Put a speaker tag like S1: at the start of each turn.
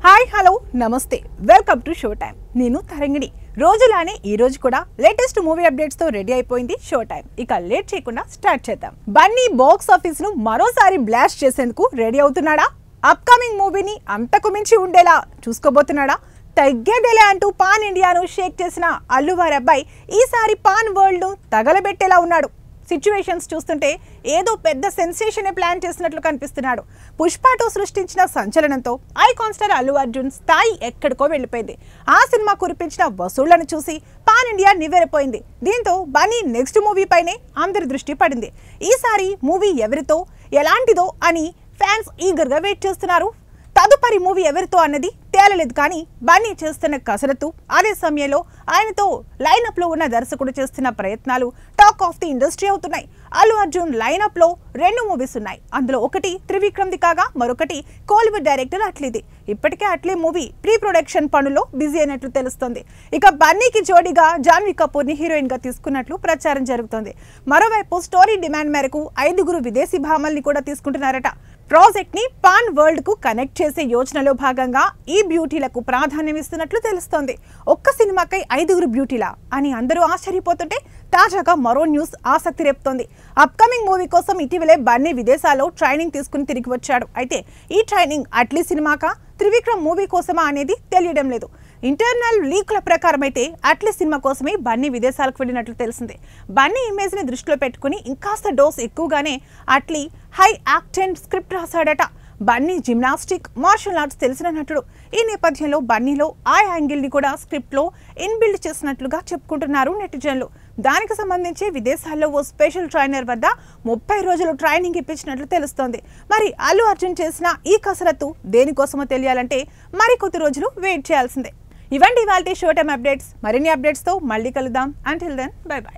S1: Hi hello నమస్తే welcome to show time. నేను తరంగిణి. రోజులానే ఈ రోజు కూడా లేటెస్ట్ మూవీ అప్డేట్స్ తో రెడీ అయిపోయింది షో టైం. ఇక లేట్ చేయకుండా స్టార్ట్ చేద్దాం. బన్నీ బాక్స్ ఆఫీస్ ను మరోసారి బ్లాస్ట్ చేసేందుకు రెడీ అవుతున్నాడా? అప్కమింగ్ మూవీని అంతకు మించి ఉండేలా చూసుకోబోతున్నాడా? తగ్గేదేలే అంటూ పాన్ ఇండియాను షేక్ చేసిన అల్లువారి అబ్బాయి ఈసారి పాన్ వరల్డ్ ను తగలబెట్టేలా ఉన్నాడు. సిచ్యువేషన్స్ చూస్తుంటే ఏదో పెద్ద సెన్సేషన్ ప్లాన్ చేసినట్లు కనిపిస్తున్నాడు. పుష్ప2 సృష్టించిన సంచలనంతో ఐకాన్ స్టార్ అల్లు అర్జున్ స్థాయి ఎక్కడికో వెళ్ళిపోయింది. ఆ సినిమా కురిపించిన వసూళ్లను చూసి పాన్ ఇండియా నివ్వెరపోయింది. దీంతో బన్నీ నెక్స్ట్ మూవీ పైనే అందరి దృష్టి పడింది. ఈసారి మూవీ ఎవరితో ఎలాంటిదో అని ఫ్యాన్స్ ఈగర్ గా వెయిట్ చేస్తున్నారు. తదుపరి మూవీ ఎవరితో అన్నది తేలలేదు. కానీ బన్నీ చేస్తున్న కసరత్తు, అదే సమయంలో ఆయనతో లైనప్ లో ఉన్న దర్శకుడు చేస్తున్న ప్రయత్నాలు టాక్ ఆఫ్ ది ఇండస్ట్రీ అవుతున్నాయి. అల్లు అర్జున్ లైనప్ లో 2 మూవీస్ ఉన్నాయి. అందులో ఒకటి త్రివిక్రమ్ది కాగా మరొకటి కోలీవుడ్ డైరెక్టర్ అట్లీది. ఇప్పటికే అట్లీ మూవీ ప్రీ ప్రొడక్షన్ పనుల్లో బిజీ అయినట్లు తెలుస్తోంది. ఇక బన్నీకి జోడీగా జాన్వీ కపూర్ ని హీరోయిన్ గా తీసుకున్నట్లు ప్రచారం జరుగుతోంది. మరోవైపు స్టోరీ డిమాండ్ మేరకు 5 విదేశీ భామల్ని కూడా తీసుకుంటున్నారట. ప్రాజెక్ట్ ని పాన్ వరల్డ్ కు కనెక్ట్ చేసే యోచనలో భాగంగా ఈ బ్యూటీలకు ప్రాధాన్యం ఇస్తున్నట్లు తెలుస్తోంది. ఒక్క సినిమాకై 5 బ్యూటీలా అని అందరూ ఆశ్చర్యపోతుంటే తాజాగా మరో న్యూస్ ఆసక్తి రేపుతోంది. అప్కమింగ్ మూవీ కోసం ఇటీవలే బన్నీ విదేశాల్లో ట్రైనింగ్ తీసుకుని తిరిగి వచ్చాడు. అయితే ఈ ట్రైనింగ్ అట్లీ సినిమాకా త్రివిక్రమ్ మూవీ కోసమా అనేది తెలియడం లేదు. ఇంటర్నల్ లీక్ల ప్రకారం అయితే అట్లీ సినిమా కోసమే బన్నీ విదేశాలకు వెళ్ళినట్లు తెలిసింది. బన్నీ ఇమేజ్ ని దృష్టిలో పెట్టుకుని ఇంకాస్త డోస్ ఎక్కువగానే అట్లీ హై యాక్టెంట్ స్క్రిప్ట్ రాశాడట. బన్నీ జిమ్నాస్టిక్, మార్షల్ ఆర్ట్స్ తెలిసిన నటుడు. ఈ నేపథ్యంలో బన్నీలో ఆ యాంగిల్ ని కూడా స్క్రిప్ట్ లో ఇన్బిల్డ్ చేసినట్లుగా చెప్పుకుంటున్నారు నెటిజన్లు. దానికి సంబంధించి విదేశాల్లో ఓ స్పెషల్ ట్రైనర్ వద్ద 30 రోజులు ట్రైనింగ్ ఇప్పించినట్లు తెలుస్తోంది. మరి అల్లు అర్జున్ చేసిన ఈ కసరత్తు దేనికోసమో తెలియాలంటే మరికొద్ది రోజులు వెయిట్ చేయాల్సిందే. ఇవండి ఇవాల్టి షో టైం అప్డేట్స్. మరిన్ని అప్డేట్స్ తో మళ్ళీ కలుద్దాం. Until then bye by.